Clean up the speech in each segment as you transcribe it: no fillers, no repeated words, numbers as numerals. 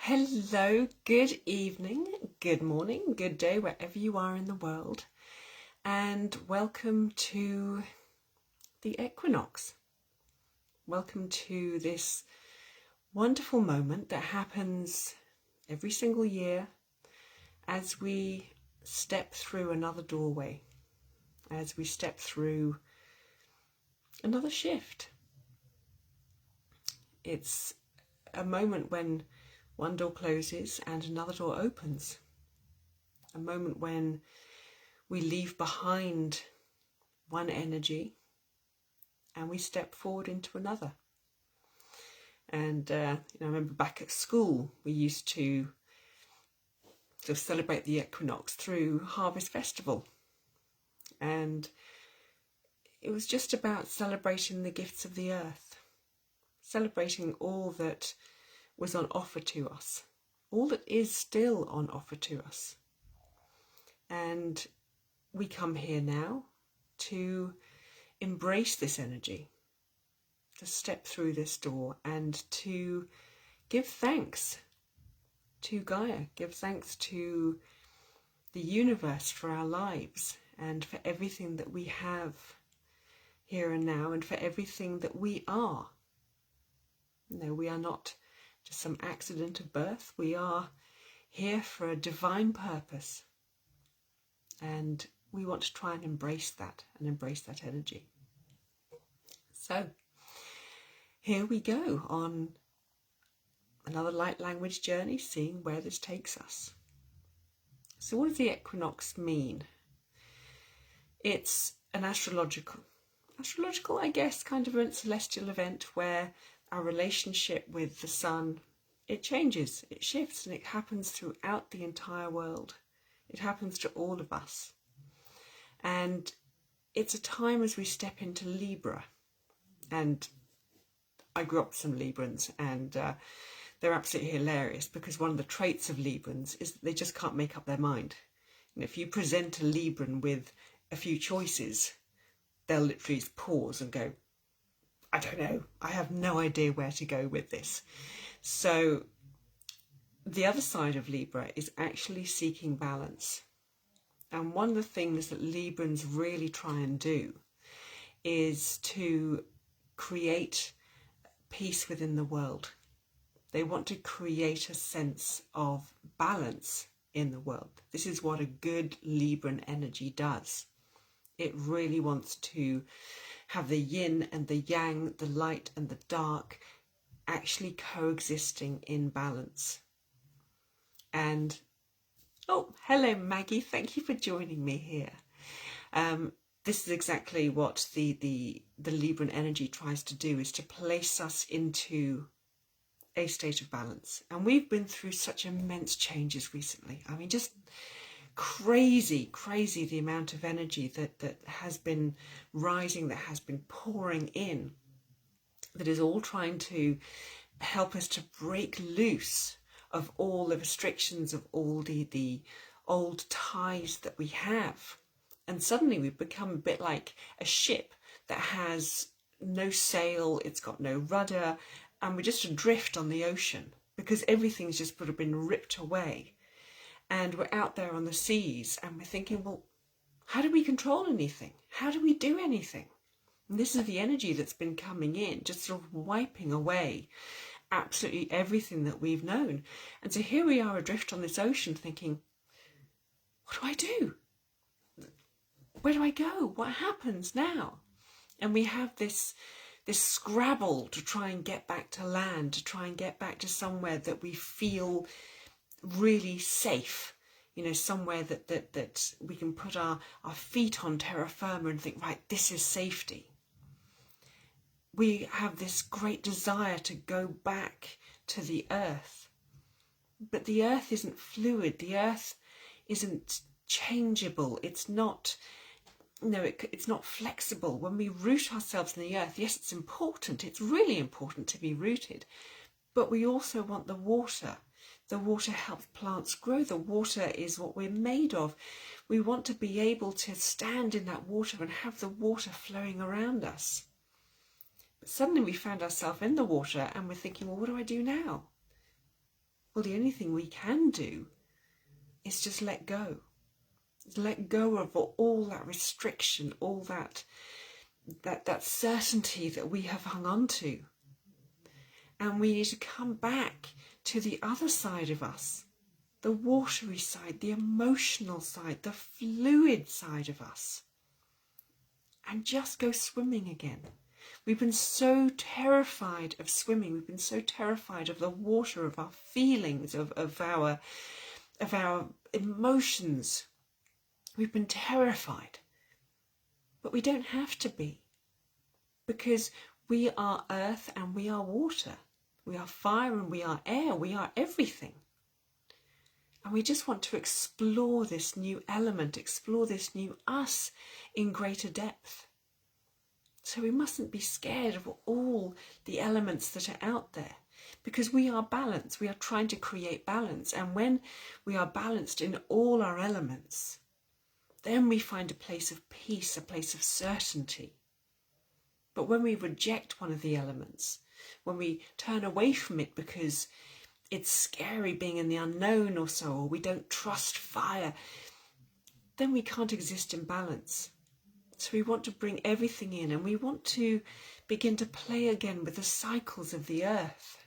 Hello, good evening, good morning, good day, wherever you are in the world, and welcome to the Equinox. Welcome to this wonderful moment that happens every single year as we step through another doorway, as we step through another shift. It's a moment when one door closes and another door opens. A moment when we leave behind one energy and we step forward into another. And I remember back at school, we used to sort of celebrate the equinox through Harvest Festival. And it was just about celebrating the gifts of the earth, celebrating all that was on offer to us, all that is still on offer to us. And we come here now to embrace this energy, to step through this door and to give thanks to Gaia, give thanks to the universe for our lives and for everything that we have here and now and for everything that we are. No, we are not just some accident of birth. We are here for a divine purpose. And we want to try and embrace that energy. So here we go on another light language journey, seeing where this takes us. So what does the equinox mean? It's an astrological, I guess, kind of a celestial event where our relationship with the sun, it changes, it shifts, and it happens throughout the entire world. It happens to all of us. And it's a time as we step into Libra. And I grew up with some Librans, and they're absolutely hilarious because one of the traits of Librans is that they just can't make up their mind. And if you present a Libran with a few choices, they'll literally pause and go, I don't know, I have no idea where to go with this. So the other side of Libra is actually seeking balance. And one of the things that Librans really try and do is to create peace within the world. They want to create a sense of balance in the world. This is what a good Libran energy does. It really wants to have the yin and the yang, the light and the dark actually coexisting in balance. And oh, hello Maggie, thank you for joining me here. This is exactly what the Libran energy tries to do, is to place us into a state of balance. And we've been through such immense changes recently. I mean, just crazy the amount of energy that has been rising, that has been pouring in, that is all trying to help us to break loose of all the restrictions, of all the old ties that we have. And suddenly we've become a bit like a ship that has no sail, it's got no rudder, and we're just adrift on the ocean because everything's just sort of been ripped away. And we're out there on the seas and we're thinking, well, how do we control anything? How do we do anything? And this is the energy that's been coming in, just sort of wiping away absolutely everything that we've known. And so here we are adrift on this ocean thinking, what do I do? Where do I go? What happens now? And we have this scrabble to try and get back to land, to try and get back to somewhere that we feel really safe, somewhere that we can put our feet on terra firma and think, right, this is safety. We have this great desire to go back to the earth. But the earth isn't fluid. The earth isn't changeable. It's not, it's not flexible. When we root ourselves in the earth, yes, it's important. It's really important to be rooted. But we also want the water. The water helps plants grow. The water is what we're made of. We want to be able to stand in that water and have the water flowing around us. But suddenly we found ourselves in the water and we're thinking, well, what do I do now? Well, the only thing we can do is just let go. Let go of all that restriction, all that certainty that we have hung on to. And we need to come back to the other side of us, the watery side, the emotional side, the fluid side of us, and just go swimming again. We've been so terrified of swimming. We've been so terrified of the water, of our feelings, of our emotions. We've been terrified. But we don't have to be, because we are earth and we are water. We are fire and we are air. We are everything. And we just want to explore this new element, explore this new us in greater depth. So we mustn't be scared of all the elements that are out there, because we are balanced. We are trying to create balance. And when we are balanced in all our elements, then we find a place of peace, a place of certainty. But when we reject one of the elements, when we turn away from it because it's scary being in the unknown or so, or we don't trust fire, then we can't exist in balance. So we want to bring everything in, and we want to begin to play again with the cycles of the earth.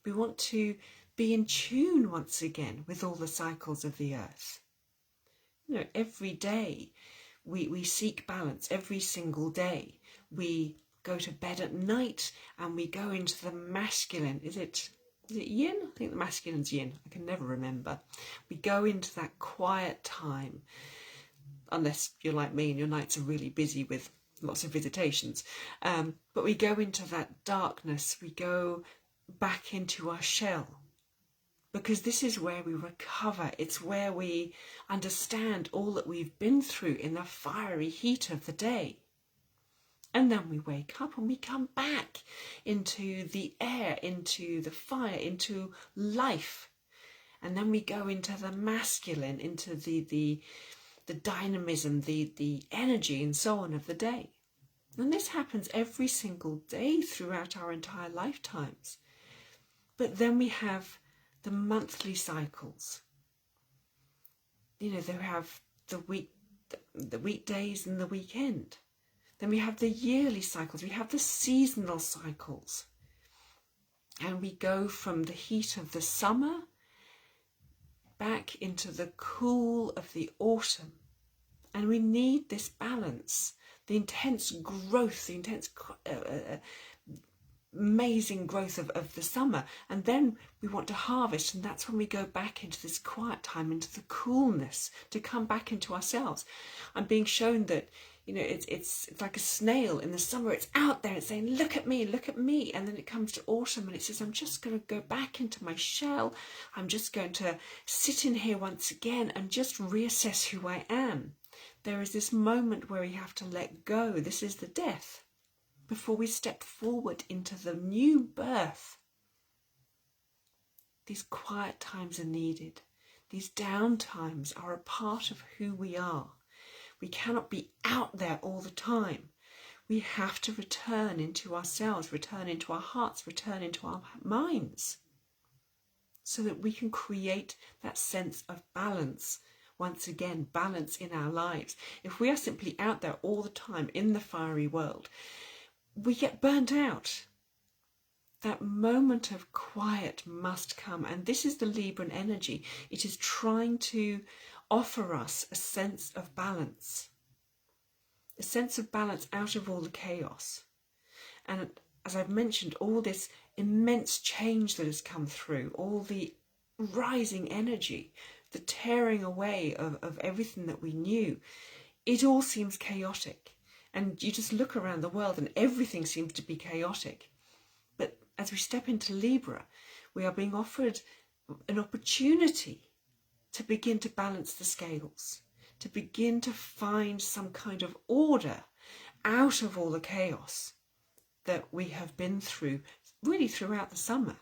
We want to be in tune once again with all the cycles of the earth. You know, every day we seek balance. Every single day we go to bed at night and we go into the masculine. Is it yin? I think the masculine's yin. I can never remember. We go into that quiet time, unless you're like me and your nights are really busy with lots of visitations. But we go into that darkness. We go back into our shell, because this is where we recover. It's where we understand all that we've been through in the fiery heat of the day. And then we wake up and we come back into the air, into the fire, into life. And then we go into the masculine, into the dynamism, the energy and so on of the day. And this happens every single day throughout our entire lifetimes. But then we have the monthly cycles. You know, they have the weekdays and the weekend. Then we have the yearly cycles. We have the seasonal cycles. And we go from the heat of the summer back into the cool of the autumn. And we need this balance, the intense growth, the intense amazing growth of the summer. And then we want to harvest, and that's when we go back into this quiet time, into the coolness, to come back into ourselves. I'm being shown that, you know, it's like a snail. In the summer it's out there, it's saying, look at me, and then it comes to autumn and it says, I'm just going to go back into my shell. I'm just going to sit in here once again and just reassess who I am. There is this moment where we have to let go. This is the death before we step forward into the new birth. These quiet times are needed. These down times are a part of who we are. We cannot be out there all the time. We have to return into ourselves, return into our hearts, return into our minds, so that we can create that sense of balance. Once again, balance in our lives. If we are simply out there all the time in the fiery world, we get burnt out. That moment of quiet must come, and this is the Libran energy. It is trying to offer us a sense of balance out of all the chaos. And as I've mentioned, all this immense change that has come through, all the rising energy, the tearing away of everything that we knew, it all seems chaotic. And you just look around the world and everything seems to be chaotic. But as we step into Libra, we are being offered an opportunity to begin to balance the scales, to begin to find some kind of order out of all the chaos that we have been through, really throughout the summer.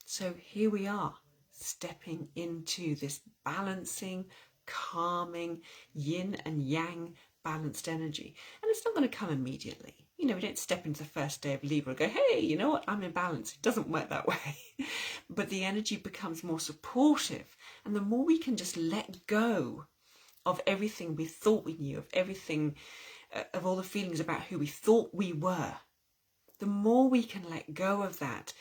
So here we are, stepping into this balancing, calming, yin and yang balanced energy. And it's not going to come immediately. You know, we don't step into the first day of Libra and go, hey, you know what, I'm in balance. It doesn't work that way. But the energy becomes more supportive. And the more we can just let go of everything we thought we knew, of everything, of all the feelings about who we thought we were, the more we can let go of that,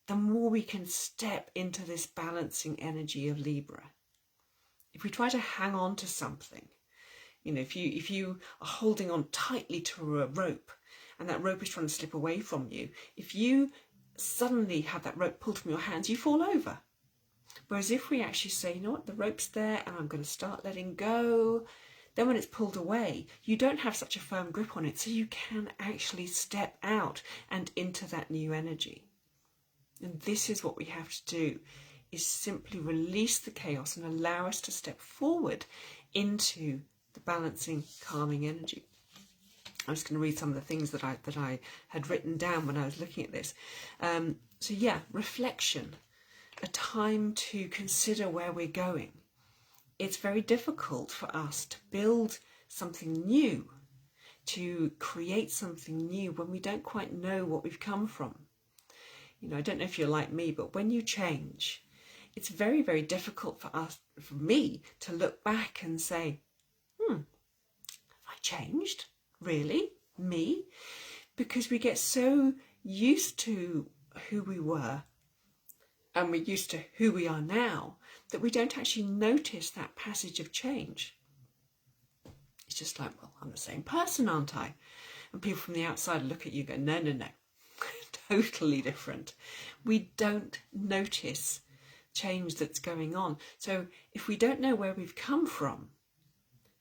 the more we can step into this balancing energy of Libra. If we try to hang on to something, you know, if you are holding on tightly to a rope and that rope is trying to slip away from you, if you suddenly have that rope pulled from your hands, you fall over. Whereas if we actually say, you know what, the rope's there and I'm going to start letting go, then when it's pulled away, you don't have such a firm grip on it, so you can actually step out and into that new energy. And this is what we have to do, is simply release the chaos and allow us to step forward into the balancing, calming energy. I'm just going to read some of the things that I had written down when I was looking at this. So yeah, reflection, a time to consider where we're going. It's very difficult for us to build something new, to create something new when we don't quite know what we've come from. You know, I don't know if you're like me, but when you change, it's very, very difficult for me to look back and say, have I changed? Really? Me? Because we get so used to who we were and we're used to who we are now that we don't actually notice that passage of change. It's just like, well, I'm the same person, aren't I? And people from the outside look at you and go, no, no, no, totally different. We don't notice change that's going on. So if we don't know where we've come from,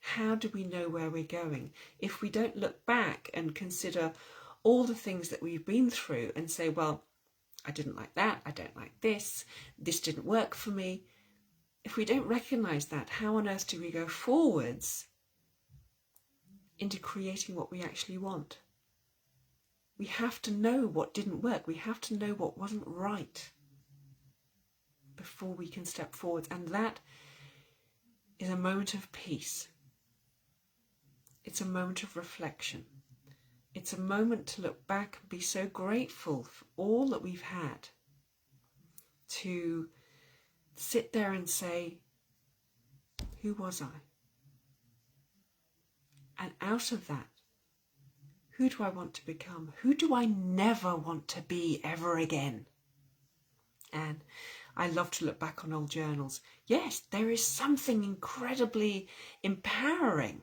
how do we know where we're going? If we don't look back and consider all the things that we've been through and say, well, I didn't like that, I don't like this didn't work for me. If we don't recognise that, how on earth do we go forwards into creating what we actually want? We have to know what didn't work. We have to know what wasn't right before we can step forwards. And that is a moment of peace. It's a moment of reflection. It's a moment to look back and be so grateful for all that we've had, to sit there and say, who was I? And out of that, who do I want to become? Who do I never want to be ever again? And I love to look back on old journals. Yes, there is something incredibly empowering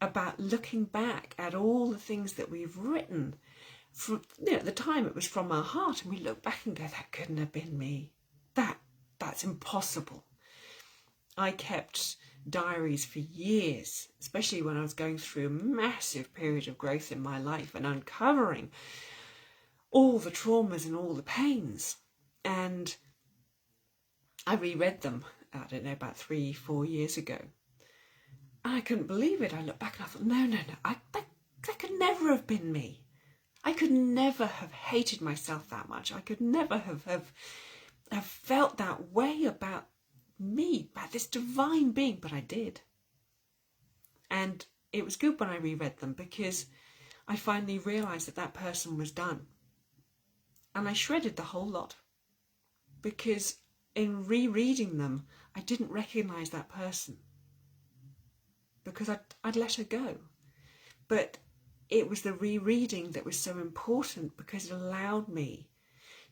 about looking back at all the things that we've written. From, you know, at the time it was from our heart, and we look back and go, that couldn't have been me. That's impossible. I kept diaries for years, especially when I was going through a massive period of growth in my life and uncovering all the traumas and all the pains. And I reread them, I don't know, about 3-4 years ago. And I couldn't believe it. I looked back and I thought, no, that could never have been me. I could never have hated myself that much. I could never have felt that way about me, about this divine being, but I did. And it was good when I reread them, because I finally realised that person was done. And I shredded the whole lot, because in rereading them, I didn't recognise that person, because I'd let her go. But it was the rereading that was so important, because it allowed me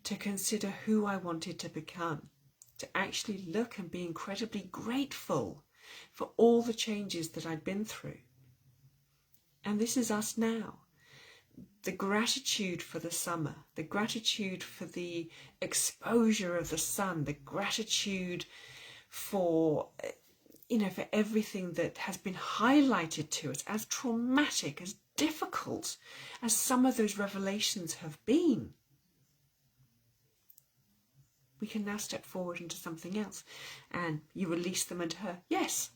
to consider who I wanted to become, to actually look and be incredibly grateful for all the changes that I'd been through. And this is us now. The gratitude for the summer, the gratitude for the exposure of the sun, the gratitude for, for everything that has been highlighted to us, as traumatic, as difficult as some of those revelations have been. We can now step forward into something else. And you release them into her. Yes,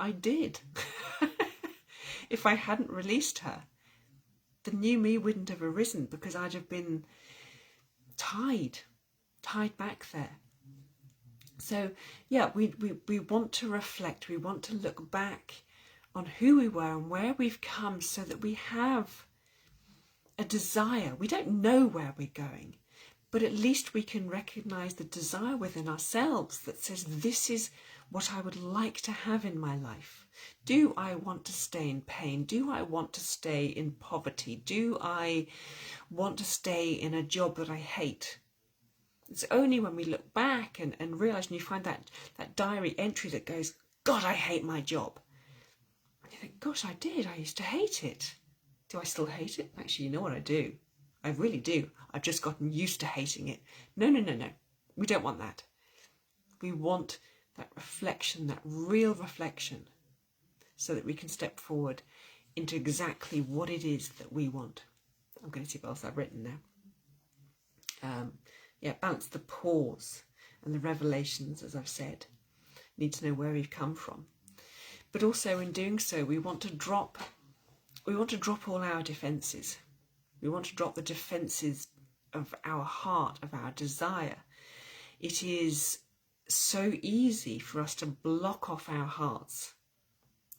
I did. If I hadn't released her, the new me wouldn't have arisen, because I'd have been tied back there. So yeah, we want to reflect, we want to look back on who we were and where we've come, so that we have a desire. We don't know where we're going, but at least we can recognize the desire within ourselves that says, this is what I would like to have in my life. Do I want to stay in pain? Do I want to stay in poverty? Do I want to stay in a job that I hate? It's only when we look back and realise, and you find that diary entry that goes, God, I hate my job. And you think, gosh, I did. I used to hate it. Do I still hate it? Actually, you know what I do? I really do. I've just gotten used to hating it. No. We don't want that. We want that reflection, that real reflection, so that we can step forward into exactly what it is that we want. I'm going to see what else I've written now. Balance the pause and the revelations, as I've said. Need to know where we've come from. But also in doing so, we want to drop all our defences. We want to drop the defences of our heart, of our desire. It is so easy for us to block off our hearts,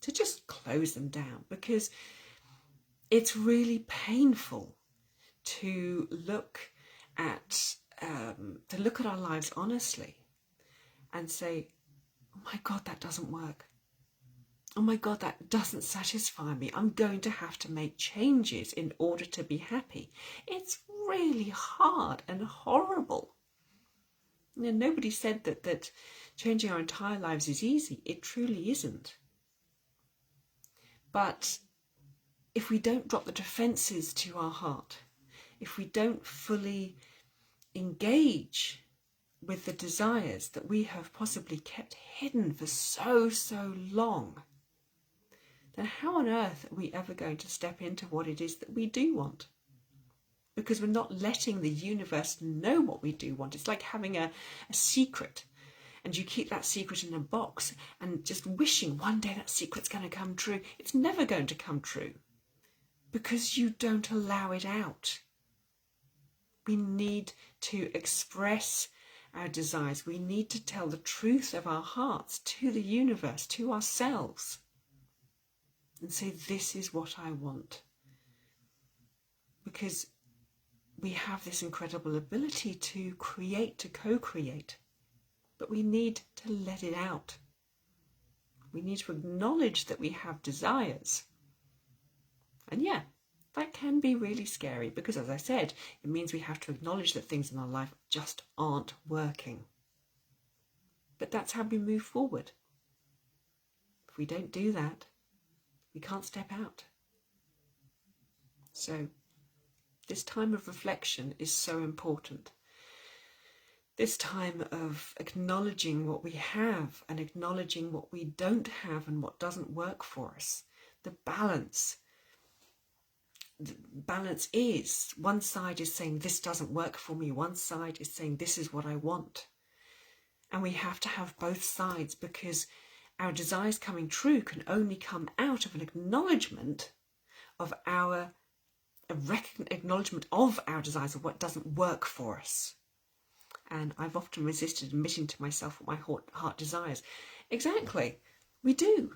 to just close them down, because it's really painful to look at our lives honestly and say, oh my God, that doesn't work. Oh my God, that doesn't satisfy me. I'm going to have to make changes in order to be happy. It's really hard and horrible. You know, nobody said that changing our entire lives is easy. It truly isn't. But if we don't drop the defences to our heart, if we don't fully engage with the desires that we have possibly kept hidden for so long, then how on earth are we ever going to step into what it is that we do want? Because we're not letting the universe know what we do want. It's like having a secret, and you keep that secret in a box and just wishing one day that secret's going to come true. It's never going to come true because you don't allow it out. We need to express our desires. We need to tell the truth of our hearts to the universe, to ourselves, and say, this is what I want. Because we have this incredible ability to create, to co-create, but we need to let it out. We need to acknowledge that we have desires. And yeah, that can be really scary because, as I said, it means we have to acknowledge that things in our life just aren't working. But that's how we move forward. If we don't do that, we can't step out. So this time of reflection is so important. This time of acknowledging what we have and acknowledging what we don't have and what doesn't work for us. The balance. The balance is, one side is saying this doesn't work for me, one side is saying this is what I want. And we have to have both sides, because our desires coming true can only come out of an acknowledgement of our acknowledgement of our desires, of what doesn't work for us. And I've often resisted admitting to myself what my heart desires. Exactly, we do.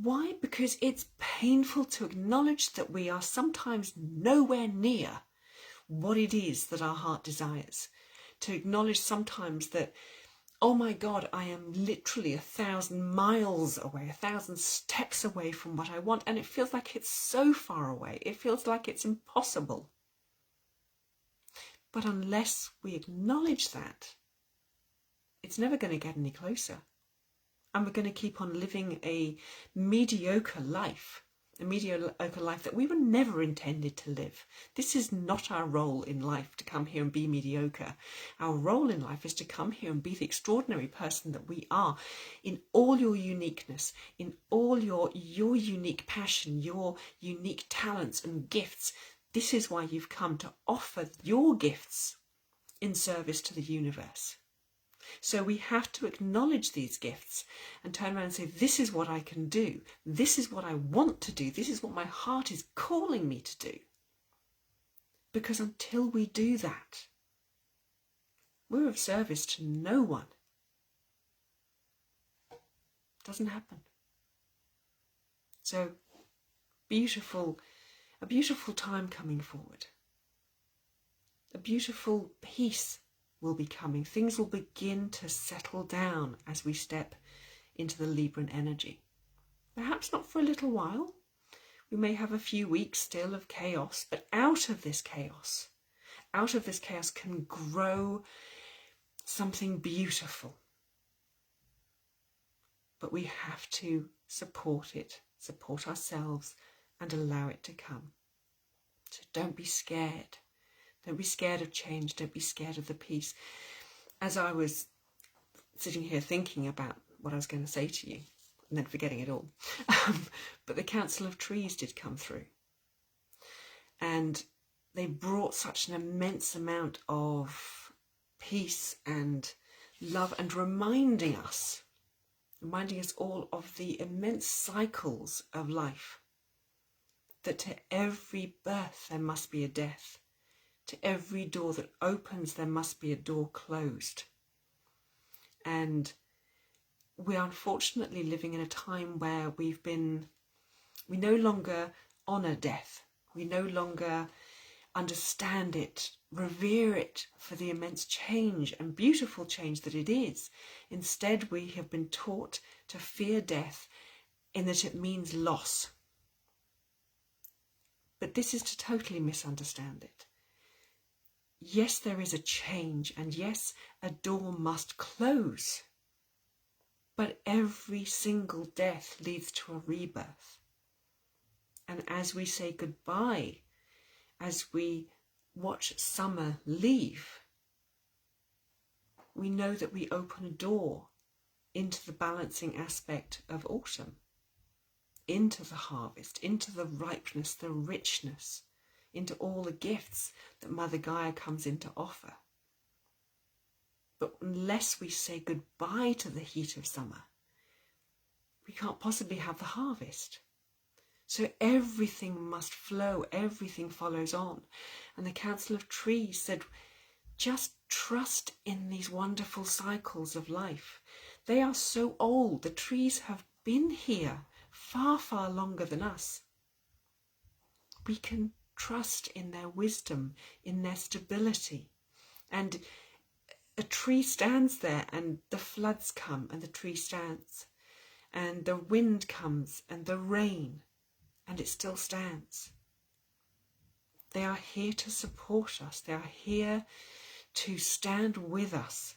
Why? Because it's painful to acknowledge that we are sometimes nowhere near what it is that our heart desires. To acknowledge sometimes that, oh my God, I am literally 1,000 miles away, 1,000 steps away from what I want, and it feels like it's so far away. It feels like it's impossible. But unless we acknowledge that, it's never going to get any closer. And we're going to keep on living a mediocre life that we were never intended to live. This is not our role in life, to come here and be mediocre. Our role in life is to come here and be the extraordinary person that we are, in all your uniqueness, in all your unique passion, your unique talents and gifts. This is why you've come, to offer your gifts in service to the universe. So we have to acknowledge these gifts and turn around and say, this is what I can do. This is what I want to do. This is what my heart is calling me to do. Because until we do that, we're of service to no one. It doesn't happen. So beautiful a beautiful time coming forward. A beautiful peace will be coming. Things will begin to settle down as we step into the Libran energy. Perhaps not for a little while. We may have a few weeks still of chaos, but out of this chaos can grow something beautiful. But we have to support it, support ourselves, and allow it to come. So don't be scared. Don't be scared of change. Don't be scared of the peace. As I was sitting here thinking about what I was going to say to you, and then forgetting it all, but the Council of Trees did come through. And they brought such an immense amount of peace and love, and reminding us all of the immense cycles of life. That to every birth there must be a death. To every door that opens there must be a door closed. And we are unfortunately living in a time where we no longer honour death. We no longer understand it, revere it for the immense change and beautiful change that it is. Instead, we have been taught to fear death in that it means loss. But this is to totally misunderstand it. Yes, there is a change, and yes, a door must close. But every single death leads to a rebirth. And as we say goodbye, as we watch summer leave, we know that we open a door into the balancing aspect of autumn, into the harvest, into the ripeness, the richness, into all the gifts that Mother Gaia comes in to offer. But unless we say goodbye to the heat of summer, we can't possibly have the harvest. So everything must flow, everything follows on. And the Council of Trees said, just trust in these wonderful cycles of life. They are so old. The trees have been here far, far longer than us. We can trust in their wisdom, in their stability. And a tree stands there and the floods come and the tree stands. And the wind comes and the rain, and it still stands. They are here to support us. They are here to stand with us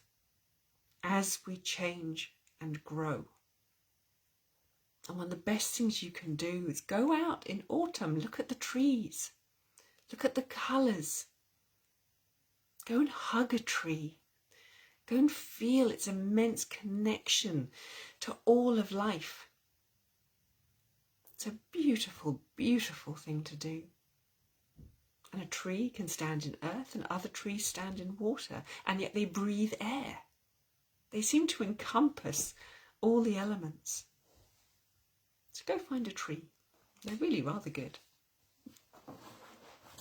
as we change and grow. And one of the best things you can do is go out in autumn, look at the trees, look at the colours. Go and hug a tree. Go and feel its immense connection to all of life. It's a beautiful, beautiful thing to do. And a tree can stand in earth and other trees stand in water, and yet they breathe air. They seem to encompass all the elements. So go find a tree. They're really rather good.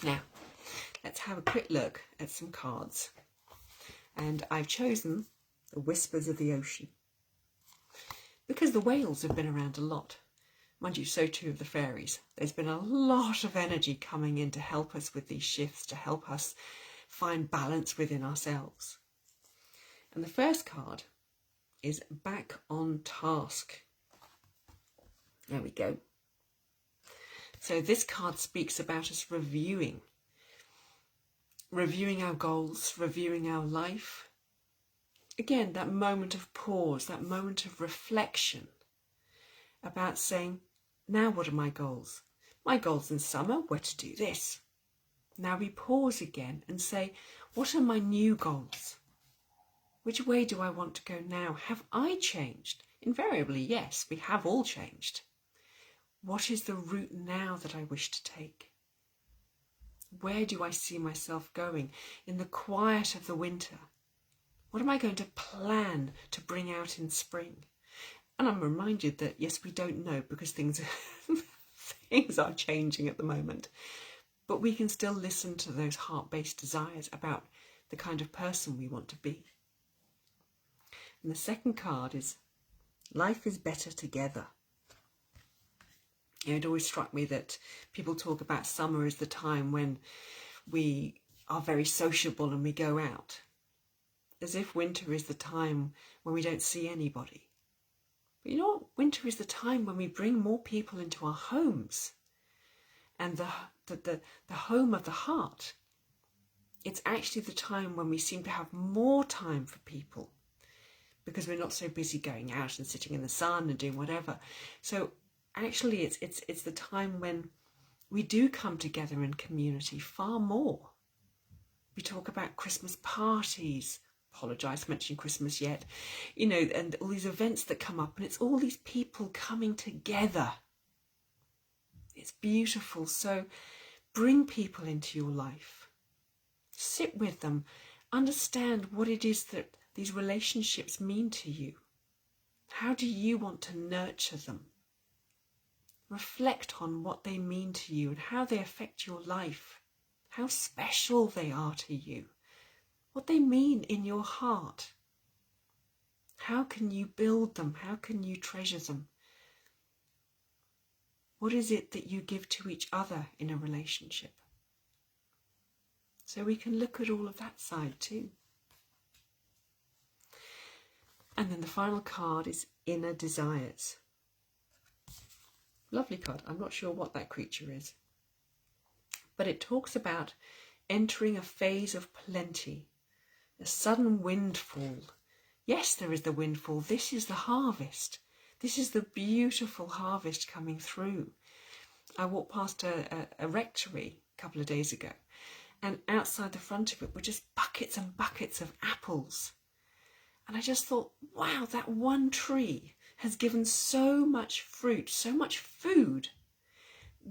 Now, let's have a quick look at some cards. And I've chosen the Whispers of the Ocean because the whales have been around a lot. Mind you, so too have the fairies. There's been a lot of energy coming in to help us with these shifts, to help us find balance within ourselves. And the first card is Back on Task. There we go. So this card speaks about us reviewing our goals, reviewing our life. Again, that moment of pause, that moment of reflection about saying, now what are my goals? My goals in summer were to do this. Now we pause again and say, what are my new goals? Which way do I want to go now? Have I changed? Invariably, yes, we have all changed. What is the route now that I wish to take? Where do I see myself going in the quiet of the winter? What am I going to plan to bring out in spring? And I'm reminded that, yes, we don't know because things are changing at the moment. But we can still listen to those heart-based desires about the kind of person we want to be. And the second card is Life is Better Together. It always struck me that people talk about summer as the time when we are very sociable and we go out, as if winter is the time when we don't see anybody. But you know what? Winter is the time when we bring more people into our homes, and the home of the heart. It's actually the time when we seem to have more time for people, because we're not so busy going out and sitting in the sun and doing whatever. So actually it's the time when we do come together in community far more. We talk about Christmas parties. Apologise for mentioning Christmas yet. And all these events that come up, and it's all these people coming together. It's beautiful. So bring people into your life. Sit with them. Understand what it is that these relationships mean to you. How do you want to nurture them? Reflect on what they mean to you and how they affect your life. How special they are to you. What they mean in your heart. How can you build them? How can you treasure them? What is it that you give to each other in a relationship? So we can look at all of that side too. And then the final card is Inner Desires. Lovely card. I'm not sure what that creature is. But it talks about entering a phase of plenty, a sudden windfall. Yes, there is the windfall. This is the harvest. This is the beautiful harvest coming through. I walked past a rectory a couple of days ago, and outside the front of it were just buckets and buckets of apples. And I just thought, wow, that one tree has given so much fruit, so much food,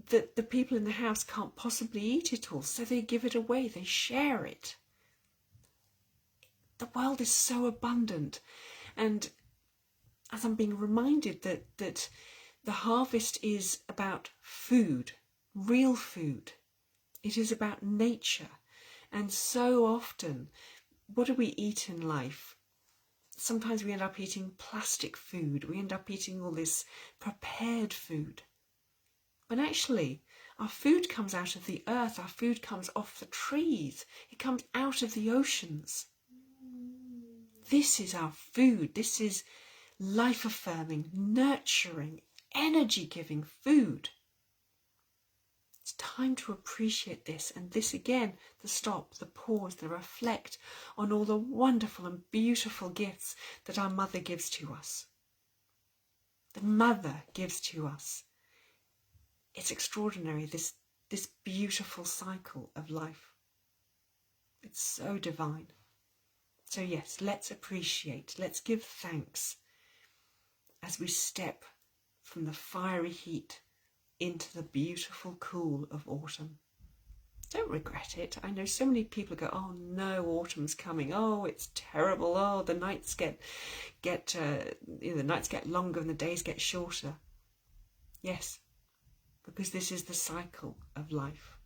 that the people in the house can't possibly eat it all, so they give it away, they share it. The world is so abundant, and as I'm being reminded that the harvest is about food, real food. It is about nature, and so often, what do we eat in life? Sometimes we end up eating plastic food, we end up eating all this prepared food. But actually, our food comes out of the earth, our food comes off the trees, it comes out of the oceans. This is our food, this is life-affirming, nurturing, energy-giving food. It's time to appreciate this, and this again, the stop, the pause, the reflect on all the wonderful and beautiful gifts that our mother gives to us. The mother gives to us. It's extraordinary, this beautiful cycle of life. It's so divine. So yes, let's appreciate, let's give thanks as we step from the fiery heat into the beautiful cool of autumn. Don't regret it. I know so many people go, oh no, autumn's coming. Oh, it's terrible. Oh, the nights get the nights get longer and the days get shorter. Yes, because this is the cycle of life,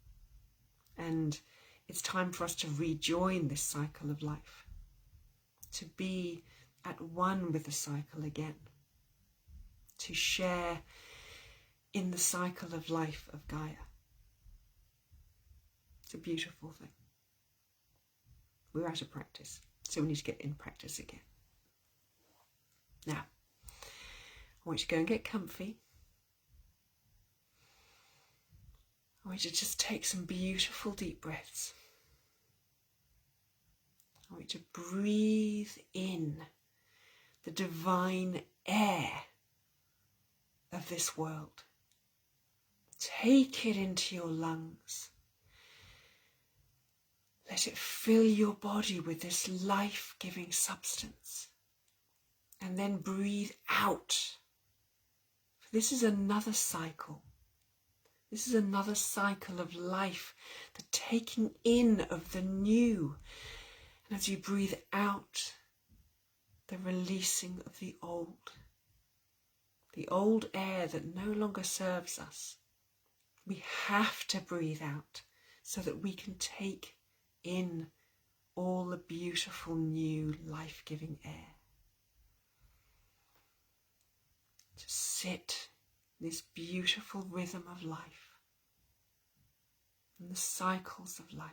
and it's time for us to rejoin this cycle of life, to be at one with the cycle again, to share in the cycle of life of Gaia. It's a beautiful thing. We're out of practice, so we need to get in practice again. Now, I want you to go and get comfy. I want you to just take some beautiful deep breaths. I want you to breathe in the divine air of this world. Take it into your lungs. Let it fill your body with this life-giving substance. And then breathe out. This is another cycle. This is another cycle of life, the taking in of the new. And as you breathe out, the releasing of the old air that no longer serves us. We have to breathe out so that we can take in all the beautiful new life-giving air. Just sit this beautiful rhythm of life and the cycles of life.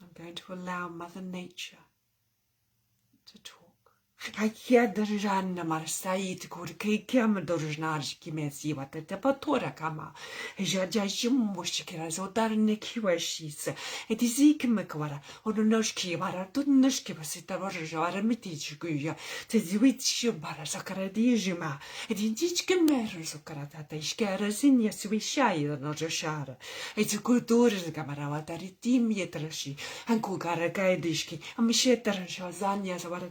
I'm going to allow Mother Nature to talk. Janna Marsait could Kama Dorjnaj Kimesi, what the Patora Kama, Jajajum Mushkiras or Darniki where she's it is Ikmakwara or Noshki Vara to Nushkipasita Varja Mitich Guya, Tezwitch Barasakaradijima, it is Ichkemeros of Karata, Ishkaras in Yaswishai or Nojoshara. It's a good orders Gamara, Taritim Yetrashi, and Kugara Gaidishki, and Mishetara Shazanias or a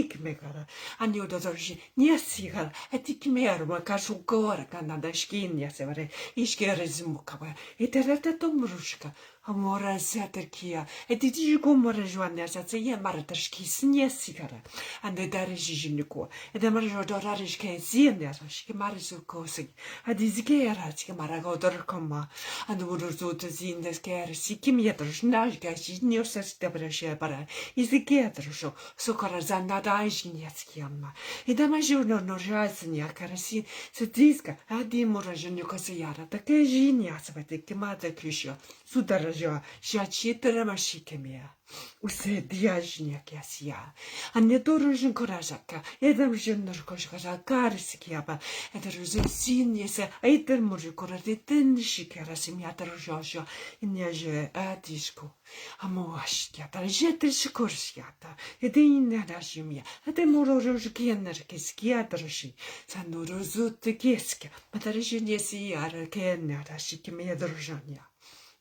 Megara, and you dozorji, Niasigar, a tikmer, Makashugora, Canada skin, Yasevere, Ishkerizmukawa, Eteratatomrushka, Amora Zaterkia, et did you go more Joannes at the Yamartashki, Niasigara, and the Darishinico, and the Marjodorish can see in there, she marries Kosi, a disgera, Maragodorcoma, and the Wurzutas in the scare, Sikimiaters, Najgas, Niosas Debrashebara, is the Gathershow, so Corazanada. Niatskiamma, e da majorno norzaznia karasi, se diska, a di moražnju kosijara, take žinja svete kemata kusho, sudaražo, šačitara mašikemija. Use diažnja kjasija, a ne dorožn koražaka, edam žnor koškaža karsikjaba, edam žinje se, a idem moržu korati tenšikara simjataržožo, i nježe atišku. Amoashkiata, jetriskorskiata, edina rashimia, Ademorozkianarkiskiatrashi, Sanorozutekiska, Matarishiniasiarakeniarashikimiadrojania.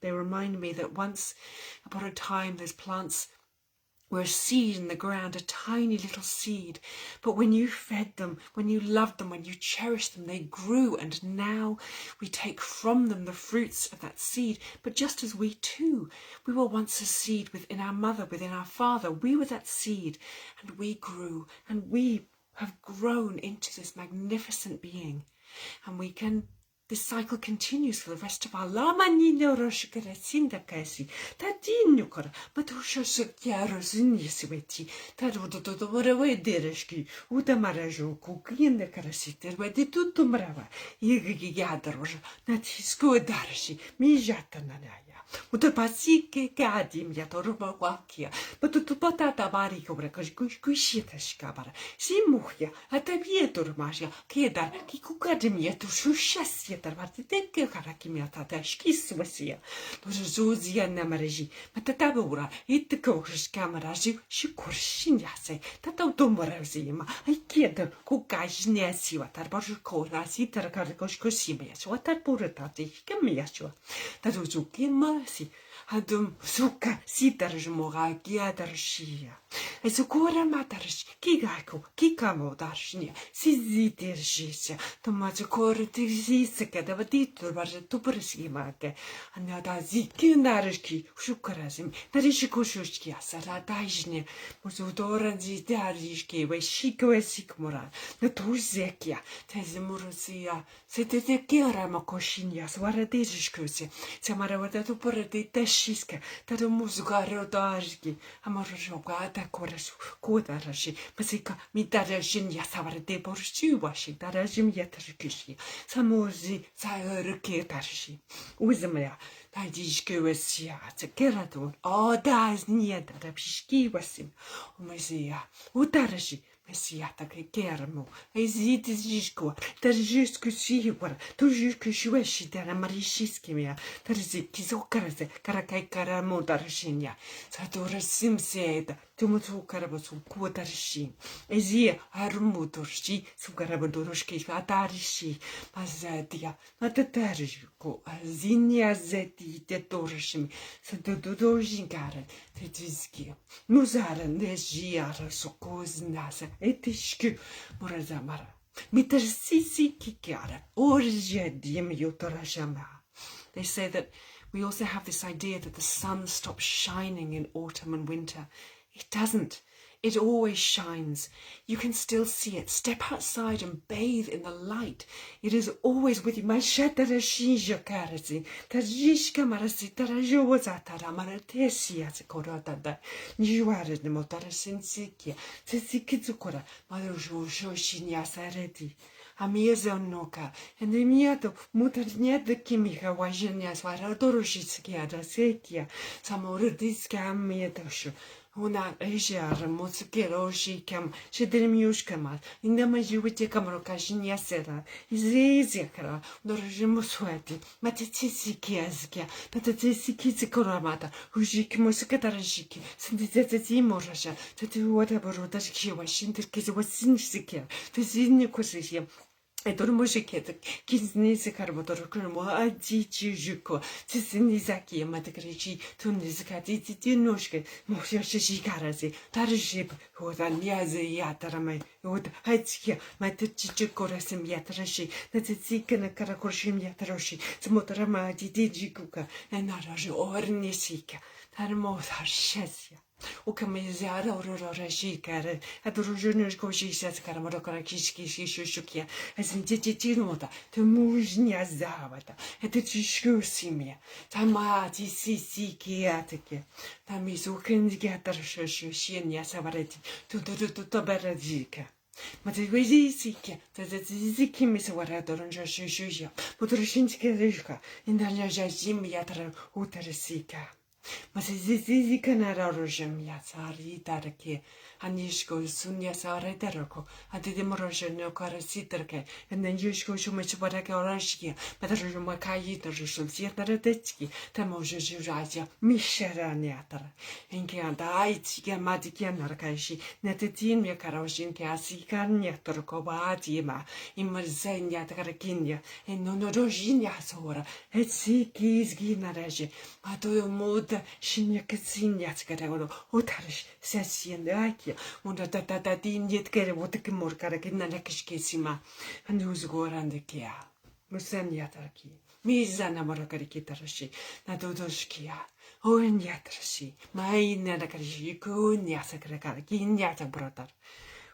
They remind me that once upon a time those plants were a seed in the ground, a tiny little seed. But when you fed them, when you loved them, when you cherished them, they grew. And now we take from them the fruits of that seed. But just as we too, we were once a seed within our mother, within our father. We were that seed and we grew and we have grown into this magnificent being. And we can this cycle continues for the rest of our life. Utopasike gadim yatorba wakia, but utopata barico recushita scabara, Simuhia, Atavietor Masia, Kedar, Kikukadimia to Shushasia, Tarvateke Karakimiata, Skiswasia, Zuzia Namareji, Matatabura, Itikosh Camaraji, Shikurshiniase, Tatautomorazima, I kid Kukash Nesiwa, Tarbajukora, Sitar Karkoshkosimias, what that Puratati, Kamiasua, Tatuzuki Marsi. Adum suka sitarj mora giadarshia. Esukura matarsh kigako kikamo darshnia. Sizitirshia. Tomazukor tizisaka davaditur barja tupersimake. Anada zikinarski shukarazim. Narishikushkia saradajne. Muzudoran zidarishki we shikoesikmora. Natuzekia. Tezimuruzia. Setetekera makoshinia. Swaradishkusi. Samarawada tuperete. Shiska, that a musgaro darski, a morjogata corasu, kodarashi, Pasika, Midarashin Yasavara de Borsu washi, Darajim Yatarkishi, Samozi, Saurketashi, Uzamea, Tajishkuesia, Kerato, all dies near that Pishki wasim, Umazia, Utarashi. Messiata che kermo, esitisco, tarjusque siwar, tujusque shueshi della marishiskimia, tarziki sokarase, karakai karamo darshinya, satora simseda, tumutukarabasu kuatarshi, ezia armutorshi, sukarabadoroshki atarishi, mazadia, matatarjuko, azinia zeti tetorshim, sadodojingara, tetizkia, nuzara nejiara sokoznasa. Etishku Murazamara. Mitarsisi Kikiara. Orjedim Yotorashama. They say that we also have this idea that the sun stops shining in autumn and winter. It doesn't. It always shines. You can still see it. Step outside and bathe in the light. It is always with you. Amiezonoka, and the miato mutarnia the kimika wajenia swaradoroshikia da sekia, samordiska mietosho. Una Asia Motsuke she cam, she demiushkamat, in the majuite camarocashinia sera, is easier, Dorjimusweti, Matitsiki, Patatisi Koramata, Ujik Musakatarashiki, Sinteti Morasha, to whatever Rotashi was Shintikis was Sinsikia, to Zinikusia. E dormoshikete, kiznise karbotorokmo, ajijuko, tisinizaki, matakrichi, tunizkati, tinoshke, moshashikarazi, tariship, hodaniazi yatarame, hod hatskia, matachichikorasim yatrashi, tatsikana karakorshim yatrashi, smotarama didijikuka, and narajo ornisika, tarmothashesia. O camizada aurora shikare, at the Rojunus Koshis Karamorokara Kishki, as in Titinota, to Mujnia Zavata, at the Chishusimia, Tamati Sisi Kiateke, Tamizukan Gatarshia Savareti, to Tabarazika. But it was easy that the Ziki Miss Warator and Joshuja, Putrushinski Rishka, in the Jajim Yatra Uteresika. Mas zizi kanara rojem yatsari tarake anishko sunya sare tarako ati demoroje no karasitarke and then yushko shumach baraka orashia but rojuma kayi to shulzir taratski tamoje juraja misharaniatara inke andaiti gamadikia narkashi netetin me karoshin ke asikan torko batima imazenya tarakinya and no rojinya sora etsiki ginaraje ato mod Shinyakazinyatskaro, Utarish, Session, the Akia, Mundatatin yet get a waterkimor karakinakishkisima, and who's go around the Kia. Musanyataki, Mizana Morakarikitarashi, Nadodoshkia, O in Yatrashi, my Nanakarishi, Kunyasakarakin Yata brother.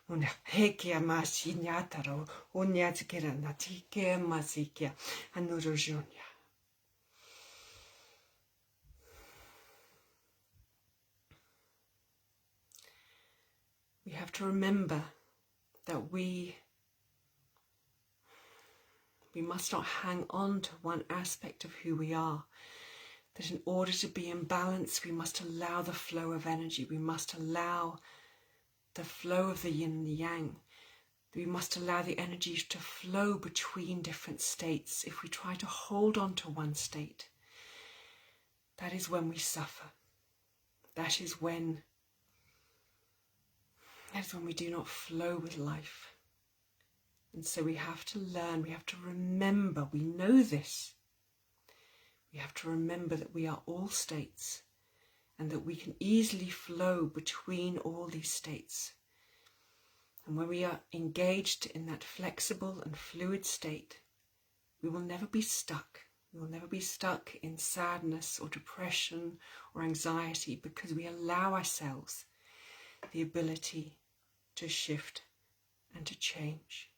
Una hekia masinyataro, Unyatskira Natike Masikia, and Nurojunia. We have to remember that we must not hang on to one aspect of who we are. That in order to be in balance, we must allow the flow of energy. We must allow the flow of the yin and the yang. We must allow the energies to flow between different states. If we try to hold on to one state, that is when we suffer. That is when we do not flow with life. And so we have to learn, we have to remember, we know this. We have to remember that we are all states and that we can easily flow between all these states. And when we are engaged in that flexible and fluid state, we will never be stuck. We will never be stuck in sadness or depression or anxiety because we allow ourselves the ability to shift and to change.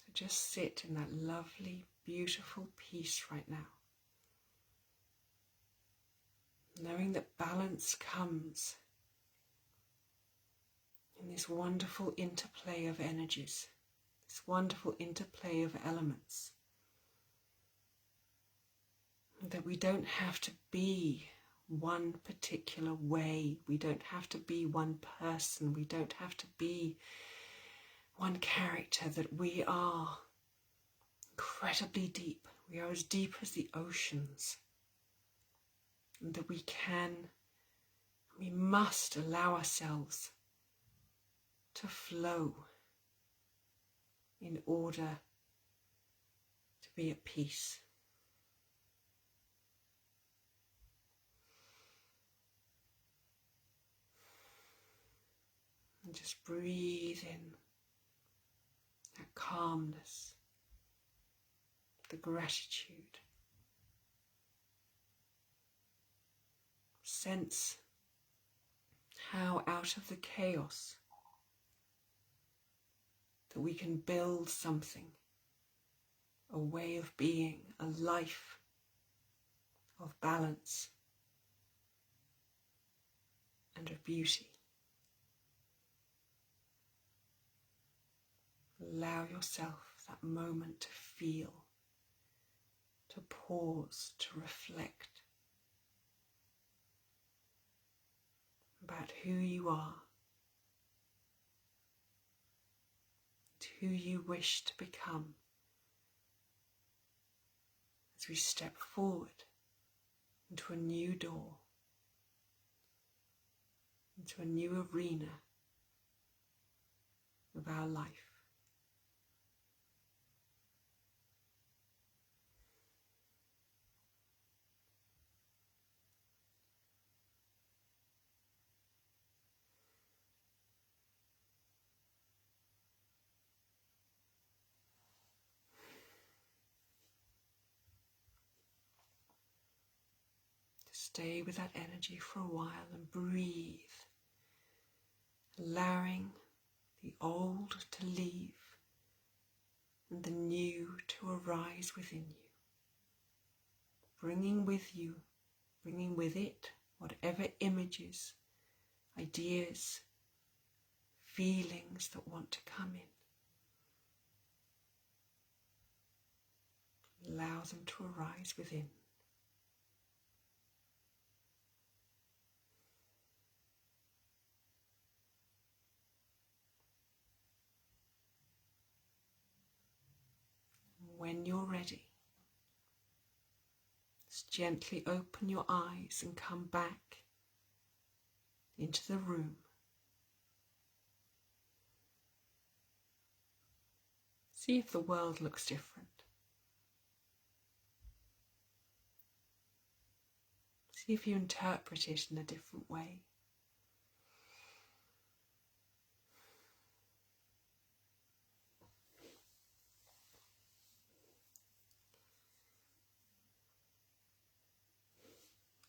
So just sit in that lovely, beautiful peace right now, knowing that balance comes in this wonderful interplay of energies, this wonderful interplay of elements. That we don't have to be one particular way, we don't have to be one person, we don't have to be one character, that we are incredibly deep. We are as deep as the oceans. And that we must allow ourselves to flow in order to be at peace. And just breathe in that calmness, the gratitude, sense how out of the chaos that we can build something, a way of being, a life of balance and of beauty. Allow yourself that moment to feel, to pause, to reflect about who you are, who you wish to become as we step forward into a new door, into a new arena of our life. Stay with that energy for a while and breathe, allowing the old to leave and the new to arise within you, bringing with it whatever images, ideas, feelings that want to come in. Allow them to arise within. When you're ready, just gently open your eyes and come back into the room. See if the world looks different. See if you interpret it in a different way.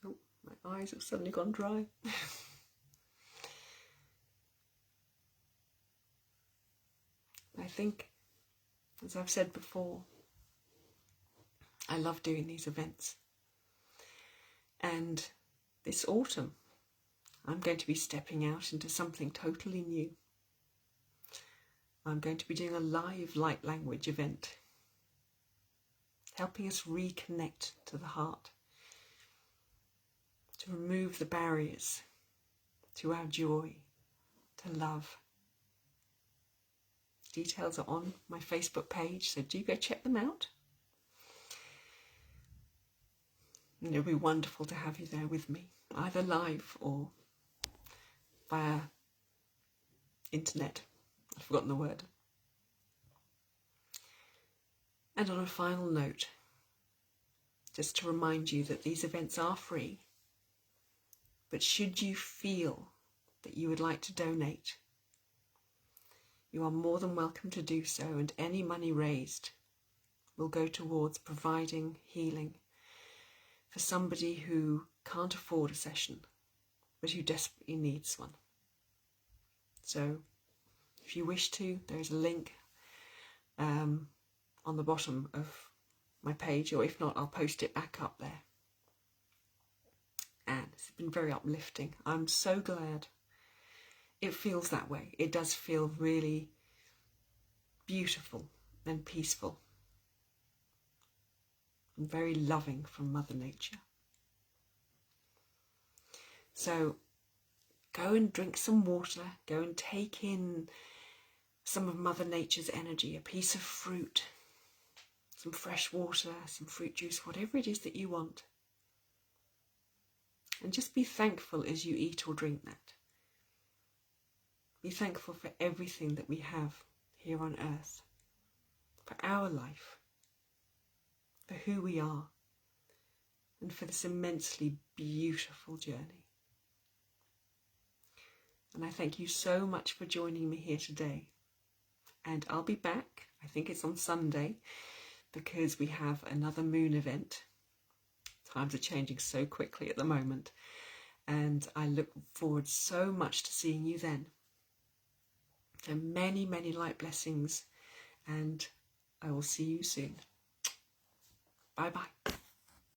Oh, my eyes have suddenly gone dry. I think, as I've said before, I love doing these events. And this autumn, I'm going to be stepping out into something totally new. I'm going to be doing a live light language event, helping us reconnect to the heart, to remove the barriers to our joy, to love. Details are on my Facebook page, so do go check them out. And it'll be wonderful to have you there with me, either live or via internet. I've forgotten the word. And on a final note, just to remind you that these events are free, but should you feel that you would like to donate, you are more than welcome to do so, and any money raised will go towards providing healing for somebody who can't afford a session, but who desperately needs one. So if you wish to, there's a link on the bottom of my page, or if not, I'll post it back up there. And it's been very uplifting. I'm so glad it feels that way. It does feel really beautiful and peaceful and very loving from Mother Nature. So go and drink some water, go and take in some of Mother Nature's energy, a piece of fruit, some fresh water, some fruit juice, whatever it is that you want. And just be thankful as you eat or drink that. Be thankful for everything that we have here on earth, for our life, for who we are, and for this immensely beautiful journey. And I thank you so much for joining me here today. And I'll be back, I think it's on Sunday, because we have another moon event. Times are changing so quickly at the moment. and I look forward so much to seeing you then. So many, many light blessings, and I will see you soon. Bye bye.